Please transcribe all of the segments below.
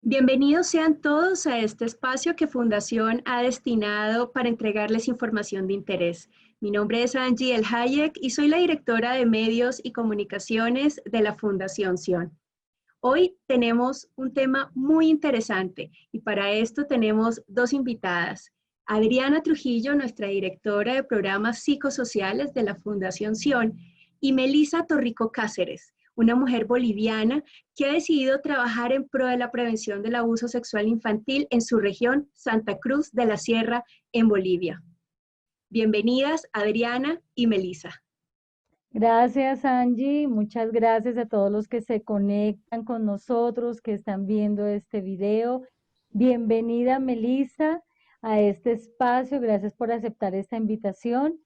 Bienvenidos sean todos a este espacio que Fundación ha destinado para entregarles información de interés. Mi nombre es Angie El Hayek y soy la directora de Medios y Comunicaciones de la Fundación Sion. Hoy tenemos un tema muy interesante y para esto tenemos dos invitadas. Adriana Trujillo, nuestra directora de programas psicosociales de la Fundación Sion, y Melissa Torrico Cáceres, una mujer boliviana que ha decidido trabajar en pro de la prevención del abuso sexual infantil en su región, Santa Cruz de la Sierra, en Bolivia. Bienvenidas, Adriana y Melissa. Gracias, Angie. Muchas gracias a todos los que se conectan con nosotros, que están viendo este video. Bienvenida, Melissa, a este espacio. Gracias por aceptar esta invitación,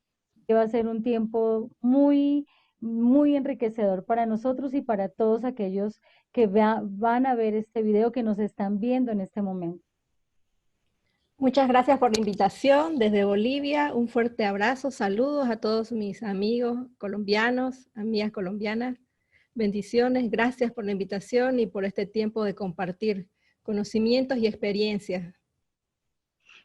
que va a ser un tiempo muy enriquecedor para nosotros y para todos aquellos que van a ver este video, que nos están viendo en este momento. Muchas gracias por la invitación desde Bolivia. Un fuerte abrazo, saludos a todos mis amigos colombianos, amigas colombianas. Bendiciones, gracias por la invitación y por este tiempo de compartir conocimientos y experiencias.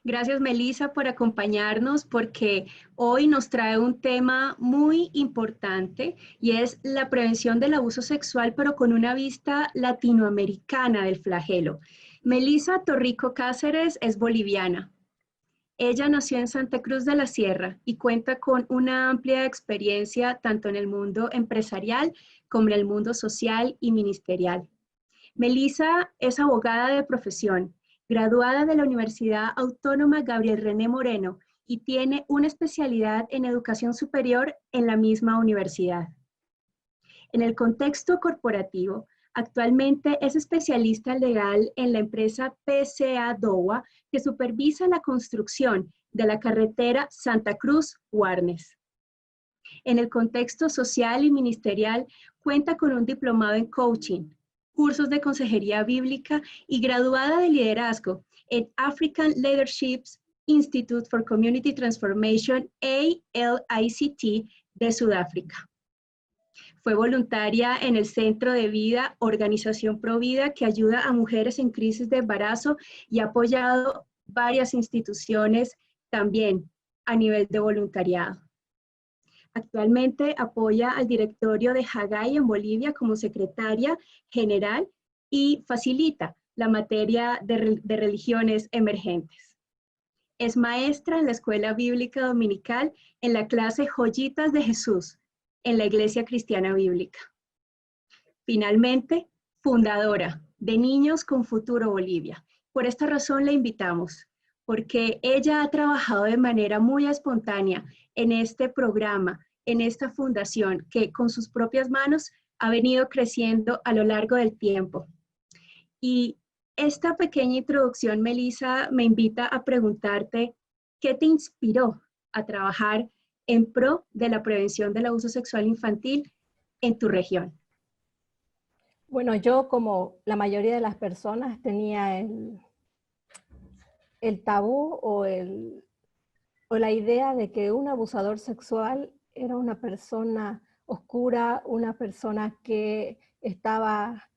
Gracias, Melissa, por acompañarnos porque hoy nos trae un tema muy importante y es la prevención del abuso sexual, pero con una vista latinoamericana del flagelo. Melissa Torrico Cáceres es boliviana. Ella nació en Santa Cruz de la Sierra y cuenta con una amplia experiencia tanto en el mundo empresarial como en el mundo social y ministerial. Melissa es abogada de profesión, graduada de la Universidad Autónoma Gabriel René Moreno y tiene una especialidad en educación superior en la misma universidad. En el contexto corporativo, actualmente es especialista legal en la empresa PCA Dowa, que supervisa la construcción de la carretera Santa Cruz-Guarnes. En el contexto social y ministerial, cuenta con un diplomado en coaching, cursos de consejería bíblica y graduada de liderazgo en African Leadership Institute for Community Transformation, ALICT, de Sudáfrica. Fue voluntaria en el Centro de Vida, Organización Provida, que ayuda a mujeres en crisis de embarazo y ha apoyado varias instituciones también a nivel de voluntariado. Actualmente apoya al directorio de Haggai en Bolivia como secretaria general y facilita la materia de religiones emergentes. Es maestra en la Escuela Bíblica Dominical en la clase Joyitas de Jesús en la Iglesia Cristiana Bíblica. Finalmente, fundadora de Niños con Futuro Bolivia. Por esta razón la invitamos, porque ella ha trabajado de manera muy espontánea en este programa, en esta fundación, que con sus propias manos ha venido creciendo a lo largo del tiempo. Y esta pequeña introducción, Melissa, me invita a preguntarte, ¿qué te inspiró a trabajar en pro de la prevención del abuso sexual infantil en tu región? Bueno, yo, como la mayoría de las personas, tenía el tabú o la idea de que un abusador sexual era una persona oscura, una persona que estaba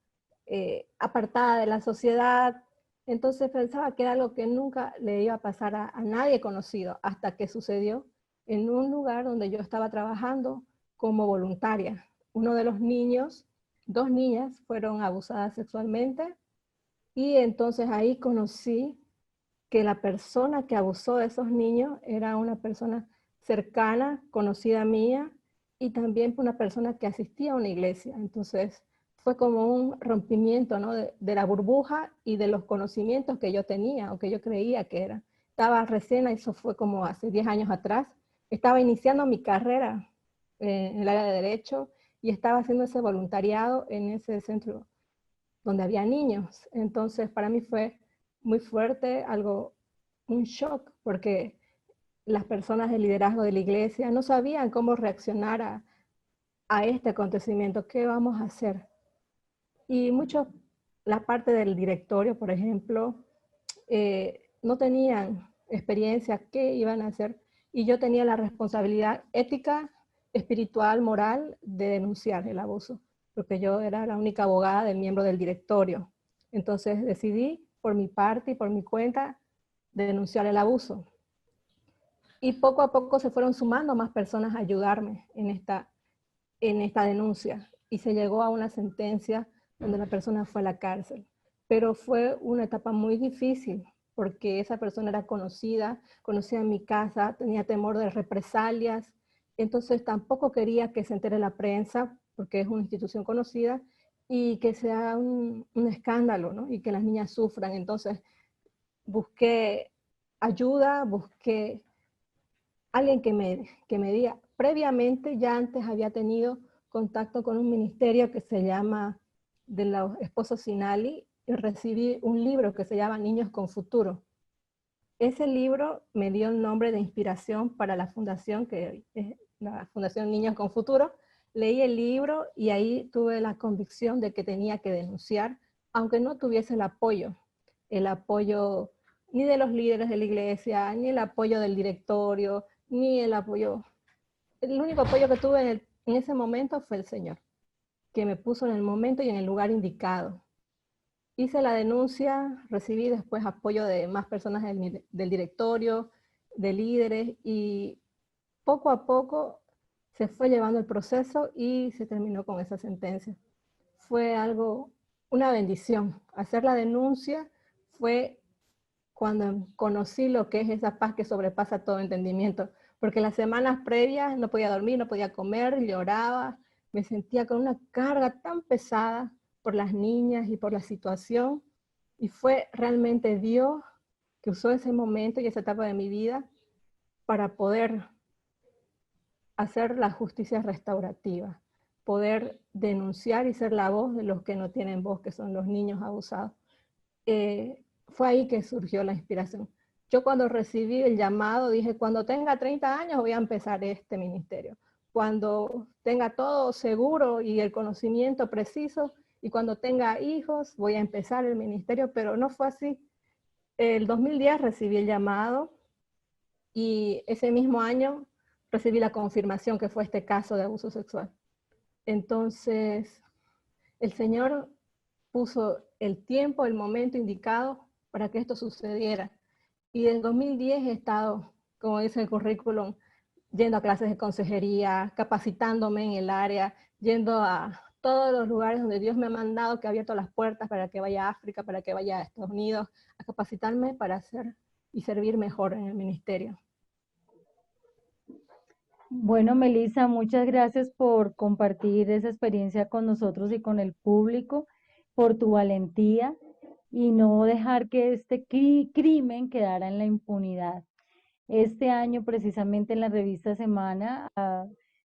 apartada de la sociedad. Entonces pensaba que era algo que nunca le iba a pasar a nadie conocido, hasta que sucedió en un lugar donde yo estaba trabajando como voluntaria. Uno de los niños, 2 niñas, fueron abusadas sexualmente, y entonces ahí conocí que la persona que abusó de esos niños era una persona cercana, conocida mía, y también una persona que asistía a una iglesia. Entonces fue como un rompimiento, ¿no? de la burbuja y de los conocimientos que yo tenía o que yo creía que era. Estaba recién, eso fue como hace 10 años atrás, estaba iniciando mi carrera en el área de Derecho y estaba haciendo ese voluntariado en ese centro donde había niños. Entonces para mí fue muy fuerte, un shock, porque las personas de liderazgo de la iglesia no sabían cómo reaccionar a este acontecimiento. ¿Qué vamos a hacer? Y la parte del directorio, por ejemplo, no tenían experiencia, qué iban a hacer, y yo tenía la responsabilidad ética, espiritual, moral, de denunciar el abuso, porque yo era la única abogada del miembro del directorio. Entonces decidí, por mi parte y por mi cuenta, denunciar el abuso. Y poco a poco se fueron sumando más personas a ayudarme en esta denuncia. Y se llegó a una sentencia donde la persona fue a la cárcel. Pero fue una etapa muy difícil, porque esa persona era conocida, conocía mi casa, tenía temor de represalias, entonces tampoco quería que se entere la prensa, porque es una institución conocida, y que sea un escándalo, ¿no? Y que las niñas sufran. Entonces busqué ayuda, busqué alguien que me diga. Previamente, ya antes había tenido contacto con un ministerio que se llama de los esposos Sinali, y recibí un libro que se llama Niños con Futuro. Ese libro me dio el nombre de inspiración para la fundación, que es la Fundación Niños con Futuro. Leí el libro y ahí tuve la convicción de que tenía que denunciar, aunque no tuviese el apoyo ni de los líderes de la iglesia, ni el apoyo del directorio, ni el apoyo. El único apoyo que tuve en ese momento fue el Señor, que me puso en el momento y en el lugar indicado. Hice la denuncia, recibí después apoyo de más personas del directorio, de líderes, y poco a poco se fue llevando el proceso y se terminó con esa sentencia. Fue algo, una bendición. Hacer la denuncia fue cuando conocí lo que es esa paz que sobrepasa todo entendimiento, porque las semanas previas no podía dormir, no podía comer, lloraba, me sentía con una carga tan pesada por las niñas y por la situación, y fue realmente Dios que usó ese momento y esa etapa de mi vida para poder hacer la justicia restaurativa, poder denunciar y ser la voz de los que no tienen voz, que son los niños abusados. Fue ahí que surgió la inspiración. Yo cuando recibí el llamado dije, cuando tenga 30 años voy a empezar este ministerio. Cuando tenga todo seguro y el conocimiento preciso, y cuando tenga hijos voy a empezar el ministerio, pero no fue así. El 2010 recibí el llamado y ese mismo año recibí la confirmación que fue este caso de abuso sexual. Entonces, el Señor puso el tiempo, el momento indicado para que esto sucediera. Y en 2010 he estado, como dice el currículum, yendo a clases de consejería, capacitándome en el área, yendo a todos los lugares donde Dios me ha mandado, que ha abierto las puertas para que vaya a África, para que vaya a Estados Unidos, a capacitarme para hacer y servir mejor en el ministerio. Bueno, Melissa, muchas gracias por compartir esa experiencia con nosotros y con el público, por tu valentía y no dejar que este crimen quedara en la impunidad. Este año, precisamente en la revista Semana,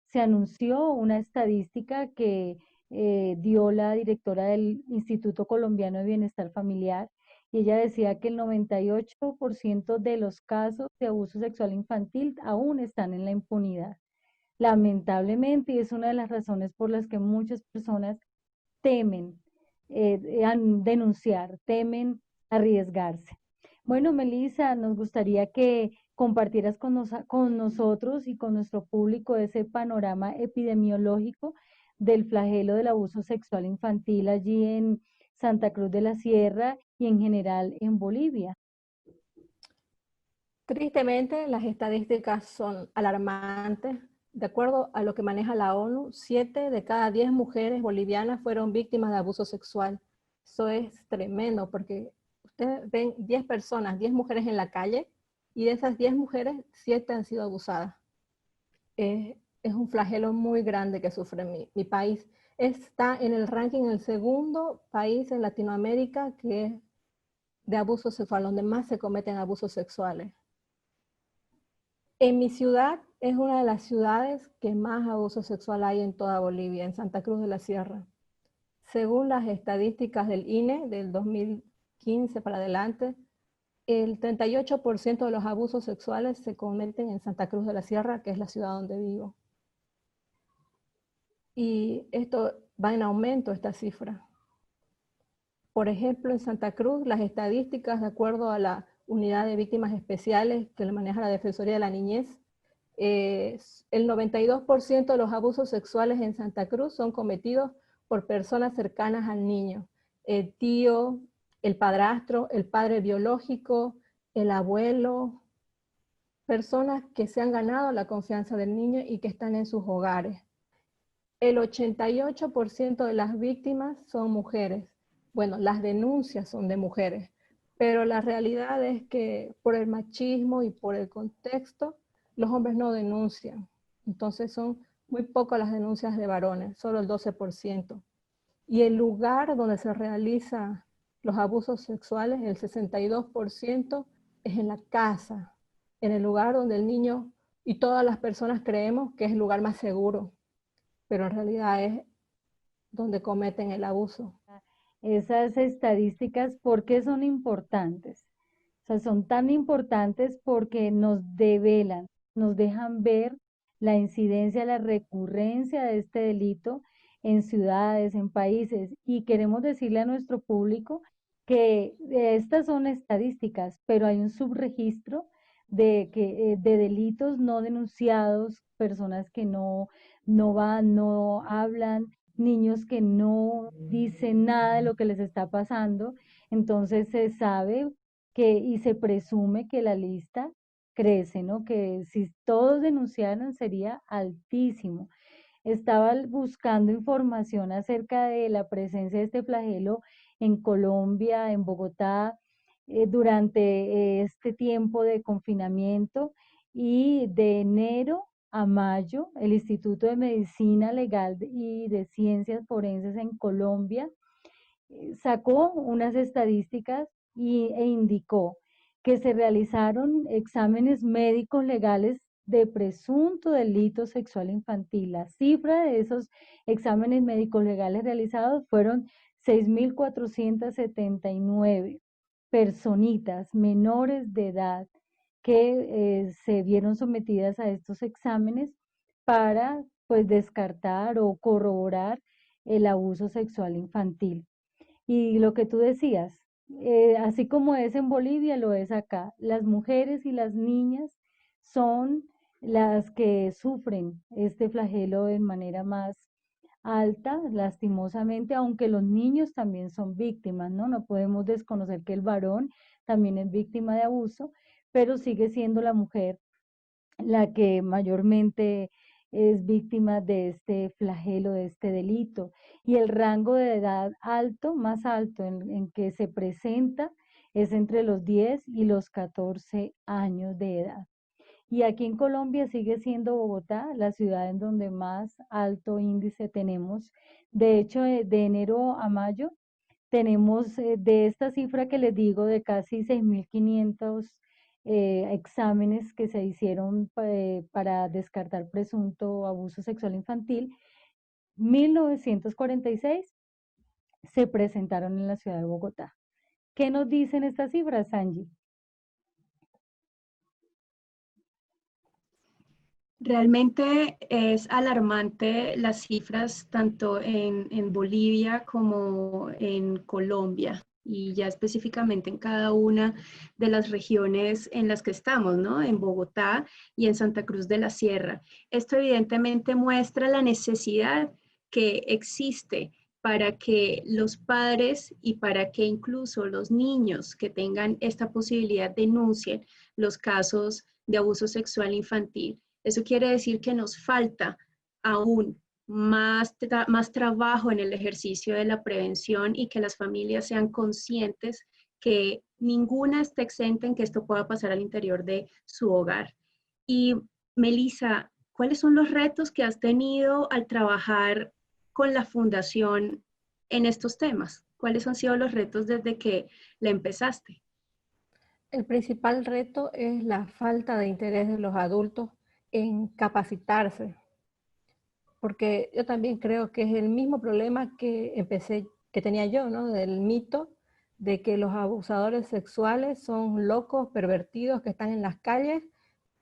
se anunció una estadística que dio la directora del Instituto Colombiano de Bienestar Familiar, y ella decía que el 98% de los casos de abuso sexual infantil aún están en la impunidad. Lamentablemente, y es una de las razones por las que muchas personas temen denunciar, temen arriesgarse. Bueno, Melissa, nos gustaría que compartieras con nosotros y con nuestro público ese panorama epidemiológico del flagelo del abuso sexual infantil allí en Santa Cruz de la Sierra y en general en Bolivia. Tristemente, las estadísticas son alarmantes. De acuerdo a lo que maneja la ONU, 7 de cada 10 mujeres bolivianas fueron víctimas de abuso sexual. Eso es tremendo, porque ustedes ven 10 personas, 10 mujeres en la calle, y de esas 10 mujeres, 7 han sido abusadas. Es un flagelo muy grande que sufre mi país. Está en el ranking el segundo país en Latinoamérica que es de abuso sexual, donde más se cometen abusos sexuales. En mi ciudad es una de las ciudades que más abuso sexual hay en toda Bolivia, en Santa Cruz de la Sierra. Según las estadísticas del INE del 2015 para adelante, el 38% de los abusos sexuales se cometen en Santa Cruz de la Sierra, que es la ciudad donde vivo. Y esto va en aumento, esta cifra. Por ejemplo, en Santa Cruz, las estadísticas, de acuerdo a la Unidad de Víctimas Especiales que le maneja la Defensoría de la Niñez, el 92% de los abusos sexuales en Santa Cruz son cometidos por personas cercanas al niño, tío, el padrastro, el padre biológico, el abuelo, personas que se han ganado la confianza del niño y que están en sus hogares. El 88% de las víctimas son mujeres. Bueno, las denuncias son de mujeres, pero la realidad es que por el machismo y por el contexto, los hombres no denuncian. Entonces son muy pocas las denuncias de varones, solo el 12%. Y el lugar donde se realizan los abusos sexuales, el 62%, es en la casa, en el lugar donde el niño y todas las personas creemos que es el lugar más seguro, pero en realidad es donde cometen el abuso. Esas estadísticas, ¿por qué son importantes? O sea, son tan importantes porque nos develan, nos dejan ver la incidencia, la recurrencia de este delito en ciudades, en países, y queremos decirle a nuestro público que estas son estadísticas, pero hay un subregistro de delitos no denunciados, personas que no van, no hablan, niños que no dicen nada de lo que les está pasando. Entonces se sabe que y se presume que la lista crece, ¿no? Que si todos denunciaran sería altísimo. Estaba buscando información acerca de la presencia de este flagelo en Colombia, en Bogotá, durante este tiempo de confinamiento, y de enero a mayo, el Instituto de Medicina Legal y de Ciencias Forenses en Colombia sacó unas estadísticas e indicó que se realizaron exámenes médicos legales de presunto delito sexual infantil. La cifra de esos exámenes médicos legales realizados fueron 6.479 personitas menores de edad que se vieron sometidas a estos exámenes para pues descartar o corroborar el abuso sexual infantil. Y lo que tú decías, así como es en Bolivia, lo es acá. Las mujeres y las niñas son las que sufren este flagelo de manera más alta, lastimosamente, aunque los niños también son víctimas, ¿no? No podemos desconocer que el varón también es víctima de abuso, pero sigue siendo la mujer la que mayormente es víctima de este flagelo, de este delito. Y el rango de edad alto, más alto en que se presenta es entre los 10 y los 14 años de edad. Y aquí en Colombia sigue siendo Bogotá la ciudad en donde más alto índice tenemos. De hecho, de enero a mayo tenemos de esta cifra que les digo de casi 6.500 exámenes que se hicieron para descartar presunto abuso sexual infantil, 1946 se presentaron en la ciudad de Bogotá. ¿Qué nos dicen estas cifras, Angie? Realmente es alarmante las cifras tanto en Bolivia como en Colombia y ya específicamente en cada una de las regiones en las que estamos, ¿no? En Bogotá y en Santa Cruz de la Sierra. Esto evidentemente muestra la necesidad que existe para que los padres y para que incluso los niños que tengan esta posibilidad denuncien los casos de abuso sexual infantil. Eso quiere decir que nos falta aún más trabajo en el ejercicio de la prevención y que las familias sean conscientes que ninguna está exenta en que esto pueda pasar al interior de su hogar. Y Melissa, ¿cuáles son los retos que has tenido al trabajar con la fundación en estos temas? ¿Cuáles han sido los retos desde que la empezaste? El principal reto es la falta de interés de los adultos en capacitarse, porque yo también creo que es el mismo problema que tenía yo, ¿no? Del mito de que los abusadores sexuales son locos, pervertidos, que están en las calles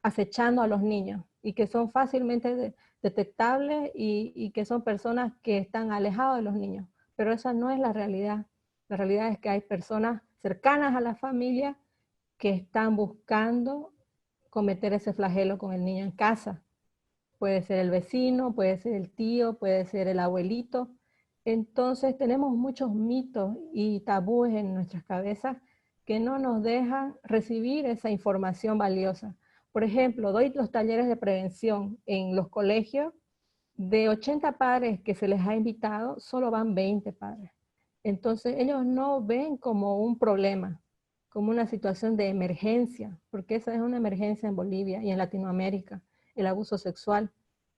acechando a los niños y que son fácilmente detectables y que son personas que están alejadas de los niños. Pero esa no es la realidad. La realidad es que hay personas cercanas a la familia que están buscando cometer ese flagelo con el niño en casa. Puede ser el vecino, puede ser el tío, puede ser el abuelito. Entonces tenemos muchos mitos y tabúes en nuestras cabezas que no nos dejan recibir esa información valiosa. Por ejemplo, doy los talleres de prevención en los colegios. De 80 padres que se les ha invitado, solo van 20 padres. Entonces ellos no ven como un problema, como una situación de emergencia, porque esa es una emergencia en Bolivia y en Latinoamérica, el abuso sexual.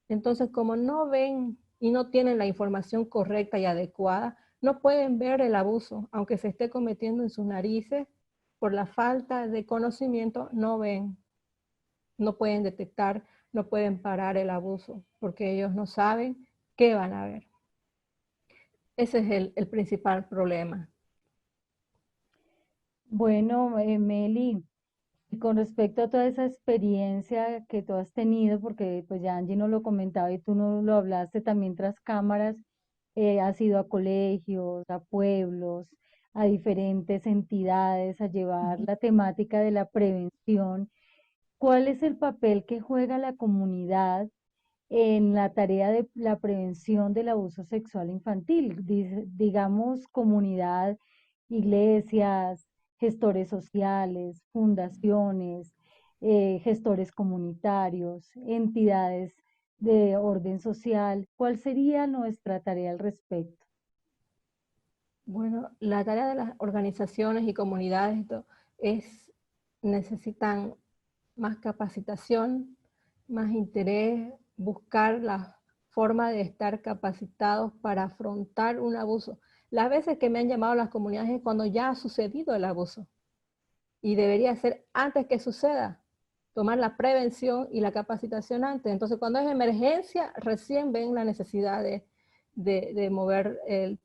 Entonces, como no ven y no tienen la información correcta y adecuada, no pueden ver el abuso, aunque se esté cometiendo en sus narices, por la falta de conocimiento, no ven, no pueden detectar, no pueden parar el abuso, porque ellos no saben qué van a ver. Ese es el principal problema. Bueno, Meli, y con respecto a toda esa experiencia que tú has tenido, porque pues ya Angie nos lo comentaba y tú nos lo hablaste también tras cámaras, has ido a colegios, a pueblos, a diferentes entidades a llevar la temática de la prevención. ¿Cuál es el papel que juega la comunidad en la tarea de la prevención del abuso sexual infantil? Digamos, comunidad, iglesias, gestores sociales, fundaciones, gestores comunitarios, entidades de orden social. ¿Cuál sería nuestra tarea al respecto? Bueno, la tarea de las organizaciones y comunidades es, necesitan más capacitación, más interés, buscar la forma de estar capacitados para afrontar un abuso. Las veces que me han llamado las comunidades es cuando ya ha sucedido el abuso y debería ser antes que suceda, tomar la prevención y la capacitación antes. Entonces, cuando es emergencia, recién ven la necesidad de mover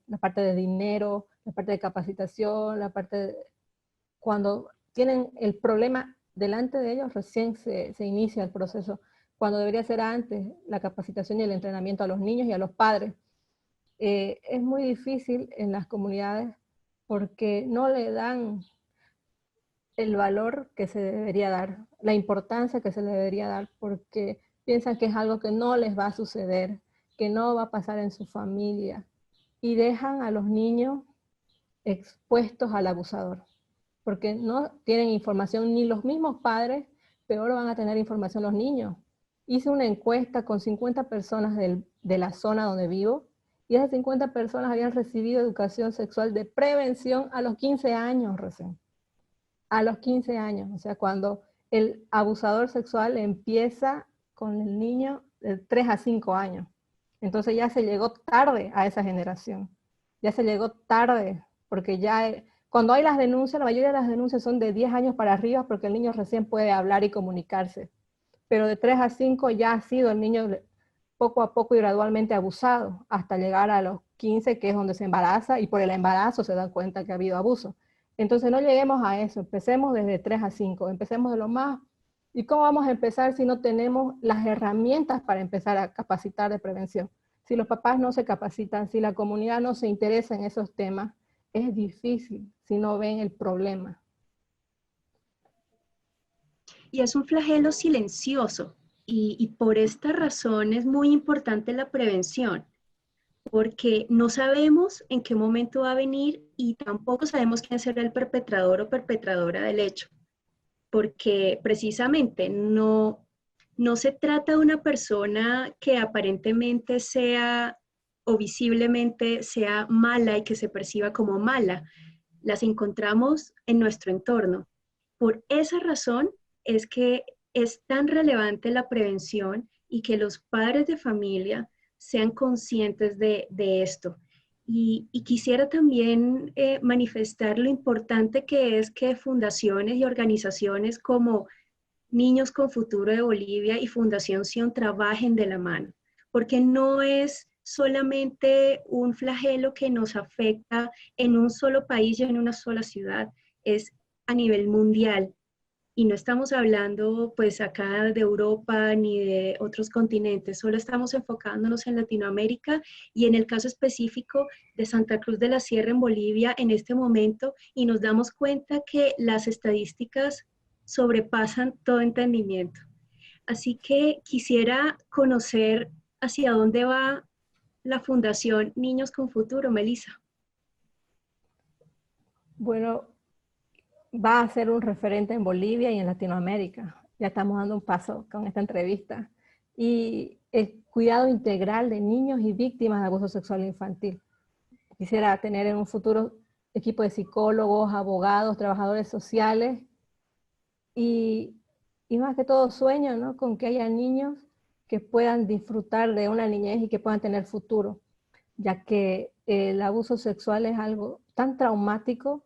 la parte de dinero, la parte de capacitación, cuando tienen el problema delante de ellos, recién se inicia el proceso, cuando debería ser antes la capacitación y el entrenamiento a los niños y a los padres. Es muy difícil en las comunidades porque no le dan el valor que se debería dar, la importancia que se le debería dar, porque piensan que es algo que no les va a suceder, que no va a pasar en su familia, y dejan a los niños expuestos al abusador, porque no tienen información ni los mismos padres, peor van a tener información los niños. Hice una encuesta con 50 personas de la zona donde vivo, y esas 50 personas habían recibido educación sexual de prevención a los 15 años recién. A los 15 años, o sea, cuando el abusador sexual empieza con el niño de 3 a 5 años. Entonces ya se llegó tarde a esa generación, ya se llegó tarde, porque ya cuando hay las denuncias, la mayoría de las denuncias son de 10 años para arriba, porque el niño recién puede hablar y comunicarse, pero de 3 a 5 ya ha sido el niño poco a poco y gradualmente abusado, hasta llegar a los 15, que es donde se embaraza, y por el embarazo se dan cuenta que ha habido abuso. Entonces no lleguemos a eso, empecemos desde 3 a 5, empecemos de lo más. ¿Y cómo vamos a empezar si no tenemos las herramientas para empezar a capacitar de prevención? Si los papás no se capacitan, si la comunidad no se interesa en esos temas, es difícil si no ven el problema. Y es un flagelo silencioso y por esta razón es muy importante la prevención, porque no sabemos en qué momento va a venir y tampoco sabemos quién será el perpetrador o perpetradora del hecho, porque precisamente no se trata de una persona que aparentemente sea o visiblemente sea mala y que se perciba como mala. Las encontramos en nuestro entorno. Por esa razón es que es tan relevante la prevención y que los padres de familia sean conscientes de esto. Y quisiera también manifestar lo importante que es que fundaciones y organizaciones como Niños con Futuro de Bolivia y Fundación Sion trabajen de la mano, porque no es solamente un flagelo que nos afecta en un solo país y en una sola ciudad, es a nivel mundial. Y no estamos hablando pues acá de Europa ni de otros continentes, solo estamos enfocándonos en Latinoamérica y en el caso específico de Santa Cruz de la Sierra en Bolivia en este momento y nos damos cuenta que las estadísticas sobrepasan todo entendimiento. Así que quisiera conocer hacia dónde va la Fundación Niños con Futuro, Melissa? Bueno, va a ser un referente en Bolivia y en Latinoamérica. Ya estamos dando un paso con esta entrevista. Y el cuidado integral de niños y víctimas de abuso sexual infantil. Quisiera tener en un futuro equipo de psicólogos, abogados, trabajadores sociales y, y más que todo sueño, ¿no? Con que haya niños que puedan disfrutar de una niñez y que puedan tener futuro, ya que el abuso sexual es algo tan traumático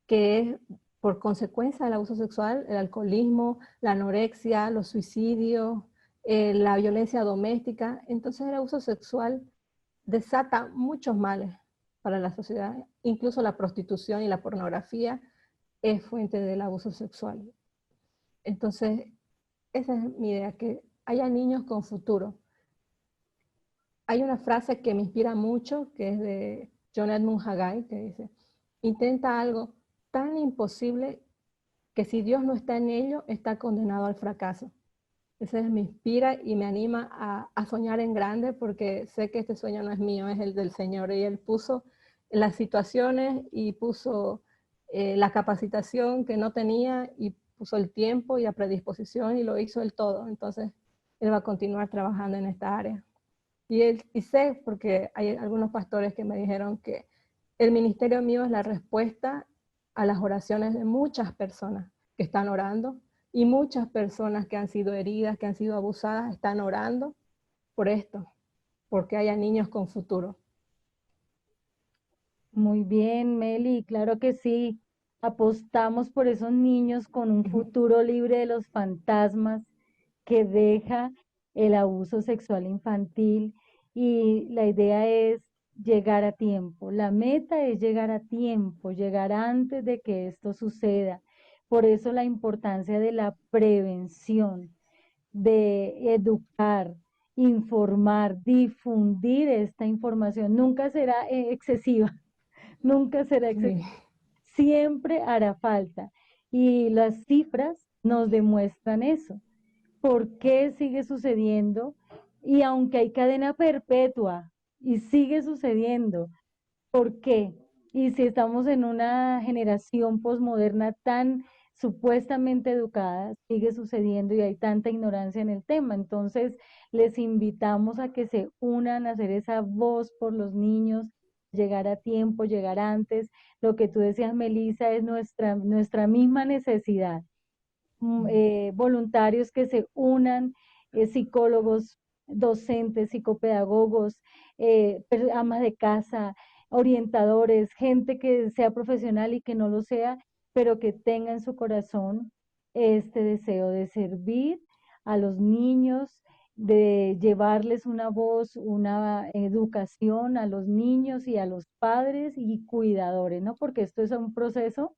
que es por consecuencia del abuso sexual, el alcoholismo, la anorexia, los suicidios, la violencia doméstica. Entonces el abuso sexual desata muchos males para la sociedad, incluso la prostitución y la pornografía es fuente del abuso sexual. Entonces, esa es mi idea, que haya niños con futuro. Hay una frase que me inspira mucho, que es de John Edmund Haggai, que dice, intenta algo tan imposible que si Dios no está en ello, está condenado al fracaso. Eso me inspira y me anima a soñar en grande, porque sé que este sueño no es mío, es el del Señor. Y Él puso las situaciones y puso la capacitación que no tenía y puso el tiempo y la predisposición y lo hizo Él todo. Entonces, Él va a continuar trabajando en esta área. Y sé, porque hay algunos pastores que me dijeron que el ministerio mío es la respuesta a las oraciones de muchas personas que están orando, y muchas personas que han sido heridas, que han sido abusadas, están orando por esto, porque haya niños con futuro. Muy bien, Meli, claro que sí. Apostamos por esos niños con un futuro libre de los fantasmas que deja el abuso sexual infantil, y la idea es llegar a tiempo. La meta es llegar a tiempo, llegar antes de que esto suceda. Por eso la importancia de la prevención, de educar, informar, difundir esta información. Nunca será excesiva, nunca será excesiva, Sí, siempre hará falta. Y las cifras nos demuestran eso. ¿Por qué sigue sucediendo? Y aunque hay cadena perpetua y sigue sucediendo, ¿por qué? Y si estamos en una generación posmoderna tan supuestamente educada, sigue sucediendo y hay tanta ignorancia en el tema. Entonces, les invitamos a que se unan a hacer esa voz por los niños, llegar a tiempo, llegar antes. Lo que tú decías, Melissa, es nuestra misma necesidad. Voluntarios que se unan, psicólogos, docentes, psicopedagogos, amas de casa, orientadores, gente que sea profesional y que no lo sea, pero que tenga en su corazón este deseo de servir a los niños, de llevarles una voz, una educación a los niños y a los padres y cuidadores, ¿no? Porque esto es un proceso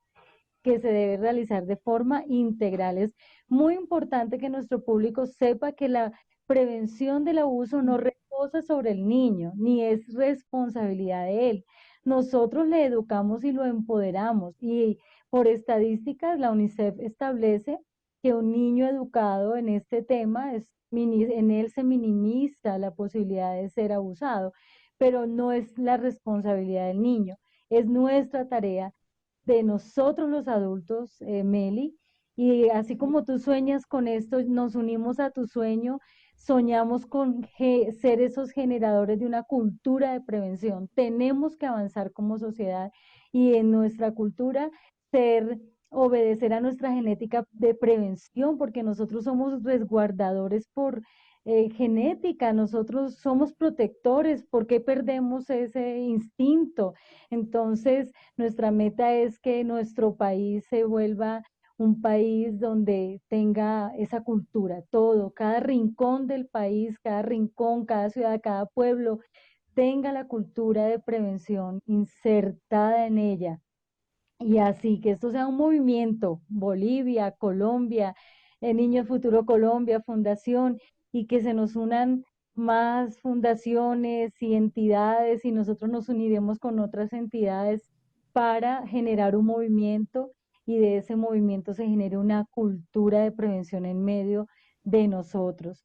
que se debe realizar de forma integral. Es muy importante que nuestro público sepa que la prevención del abuso no reposa sobre el niño, ni es responsabilidad de él. Nosotros le educamos y lo empoderamos, y por estadísticas la UNICEF establece que un niño educado en este tema en él se minimiza la posibilidad de ser abusado, pero no es la responsabilidad del niño. Es nuestra tarea, de nosotros los adultos, Meli, y así como tú sueñas con esto, nos unimos a tu sueño, soñamos con ser esos generadores de una cultura de prevención. Tenemos que avanzar como sociedad y en nuestra cultura obedecer a nuestra genética de prevención, porque nosotros somos resguardadores por genética, nosotros somos protectores. ¿Por qué perdemos ese instinto? Entonces, nuestra meta es que nuestro país se vuelva un país donde tenga esa cultura, todo, cada rincón del país, cada rincón, cada ciudad, cada pueblo, tenga la cultura de prevención insertada en ella. Y así que esto sea un movimiento, Bolivia, Colombia, Niños Futuro Colombia, Fundación, y que se nos unan más fundaciones y entidades, y nosotros nos uniremos con otras entidades para generar un movimiento, y de ese movimiento se genere una cultura de prevención en medio de nosotros.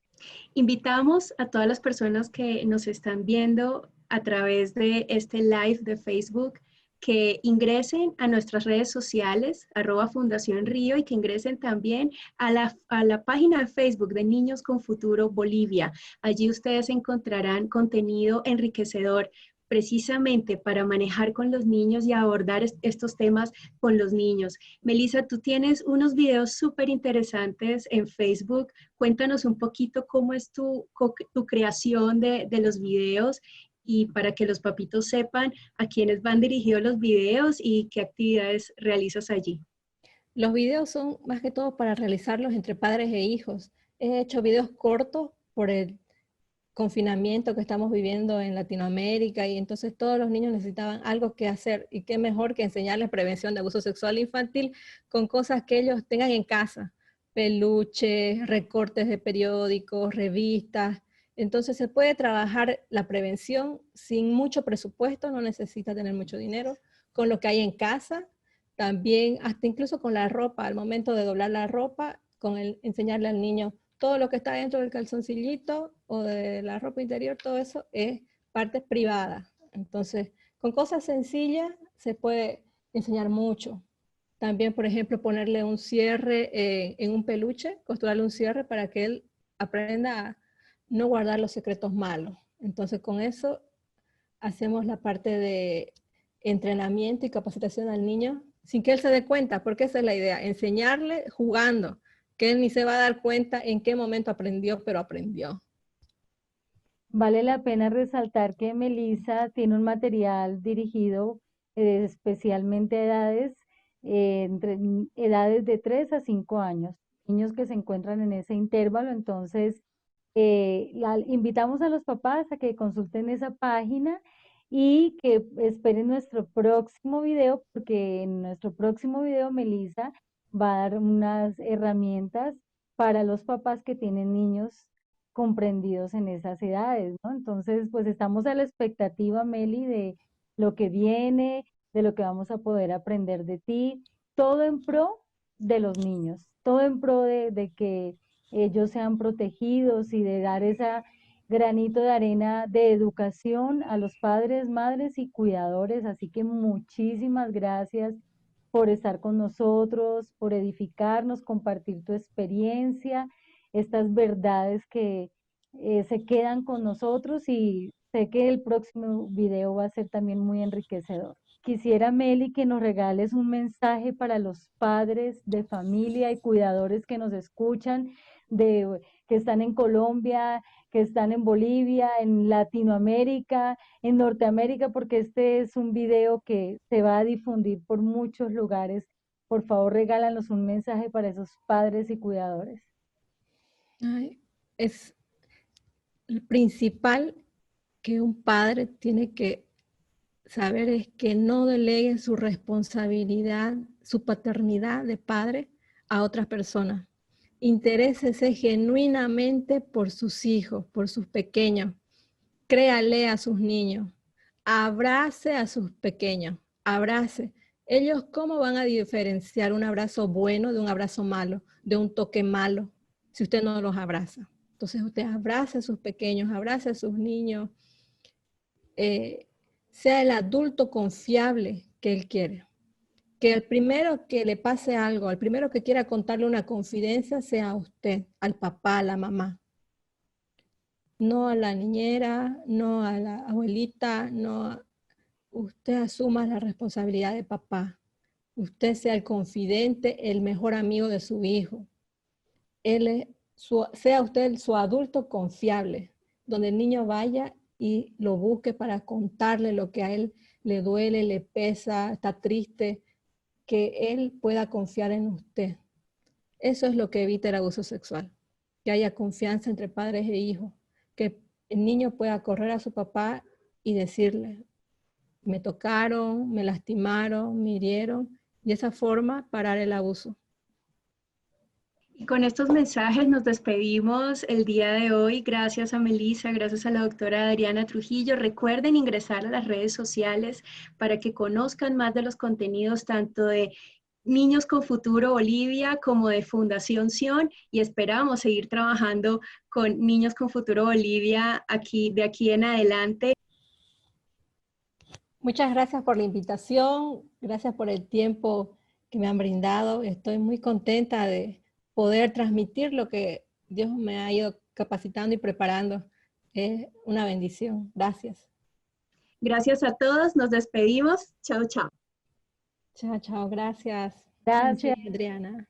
Invitamos a todas las personas que nos están viendo a través de este live de Facebook que ingresen a nuestras redes sociales, @Fundación Río, y que ingresen también a la página de Facebook de Niños con Futuro Bolivia. Allí ustedes encontrarán contenido enriquecedor precisamente para manejar con los niños y abordar estos temas con los niños. Melissa, tú tienes unos videos súper interesantes en Facebook. Cuéntanos un poquito cómo es tu creación de los videos y para que los papitos sepan a quiénes van dirigidos los videos y qué actividades realizas allí. Los videos son más que todo para realizarlos entre padres e hijos. He hecho videos cortos por el confinamiento que estamos viviendo en Latinoamérica y entonces todos los niños necesitaban algo que hacer y qué mejor que enseñarles prevención de abuso sexual infantil con cosas que ellos tengan en casa, peluches, recortes de periódicos, revistas. Entonces se puede trabajar la prevención sin mucho presupuesto, no necesita tener mucho dinero, con lo que hay en casa, también hasta incluso con la ropa, al momento de doblar la ropa, enseñarle al niño todo lo que está dentro del calzoncillito o de la ropa interior, todo eso es parte privada. Entonces, con cosas sencillas se puede enseñar mucho. También, por ejemplo, ponerle un cierre en un peluche, costurarle un cierre para que él aprenda a no guardar los secretos malos. Entonces, con eso hacemos la parte de entrenamiento y capacitación al niño sin que él se dé cuenta, porque esa es la idea, enseñarle jugando, que él ni se va a dar cuenta en qué momento aprendió, pero aprendió. Vale la pena resaltar que Melissa tiene un material dirigido especialmente a entre edades de 3 a 5 años, niños que se encuentran en ese intervalo. Entonces, invitamos a los papás a que consulten esa página y que esperen nuestro próximo video, porque en nuestro próximo video Melissa va a dar unas herramientas para los papás que tienen niños comprendidos en esas edades, ¿no? Entonces, pues estamos a la expectativa, Meli, de lo que viene, de lo que vamos a poder aprender de ti, todo en pro de los niños, todo en pro de que ellos sean protegidos y de dar esa granito de arena de educación a los padres, madres y cuidadores. Así que muchísimas gracias por estar con nosotros, por edificarnos, compartir tu experiencia, estas verdades que se quedan con nosotros, y sé que el próximo video va a ser también muy enriquecedor. Quisiera, Meli, que nos regales un mensaje para los padres de familia y cuidadores que nos escuchan, que están en Colombia, que están en Bolivia, en Latinoamérica, en Norteamérica, porque este es un video que se va a difundir por muchos lugares. Por favor, regálanos un mensaje para esos padres y cuidadores. Ay, es el principal que un padre tiene que saber es que no delegue su responsabilidad, su paternidad de padre a otras personas. Interésese genuinamente por sus hijos, por sus pequeños. Créale a sus niños. Abrace a sus pequeños. Abrace. Ellos, ¿cómo van a diferenciar un abrazo bueno de un abrazo malo, de un toque malo, si usted no los abraza? Entonces usted abrace a sus pequeños, abrace a sus niños, sea el adulto confiable que él quiere. Que el primero que le pase algo, al primero que quiera contarle una confidencia, sea a usted, al papá, a la mamá. No a la niñera, no a la abuelita, no. Usted asuma la responsabilidad de papá. Usted sea el confidente, el mejor amigo de su hijo. Sea usted su adulto confiable, donde el niño vaya y lo busque para contarle lo que a él le duele, le pesa, está triste, que él pueda confiar en usted. Eso es lo que evita el abuso sexual, que haya confianza entre padres e hijos, que el niño pueda correr a su papá y decirle, me tocaron, me lastimaron, me hirieron, y de esa forma parar el abuso. Y con estos mensajes nos despedimos el día de hoy. Gracias a Melissa, gracias a la doctora Adriana Trujillo. Recuerden ingresar a las redes sociales para que conozcan más de los contenidos tanto de Niños con Futuro Bolivia como de Fundación Sion y esperamos seguir trabajando con Niños con Futuro Bolivia de aquí en adelante. Muchas gracias por la invitación, gracias por el tiempo que me han brindado. Estoy muy contenta de poder transmitir lo que Dios me ha ido capacitando y preparando. Es una bendición. Gracias. Gracias a todos, nos despedimos. Chao, chao. Chao, chao. Gracias, Gracias. Angie, Adriana.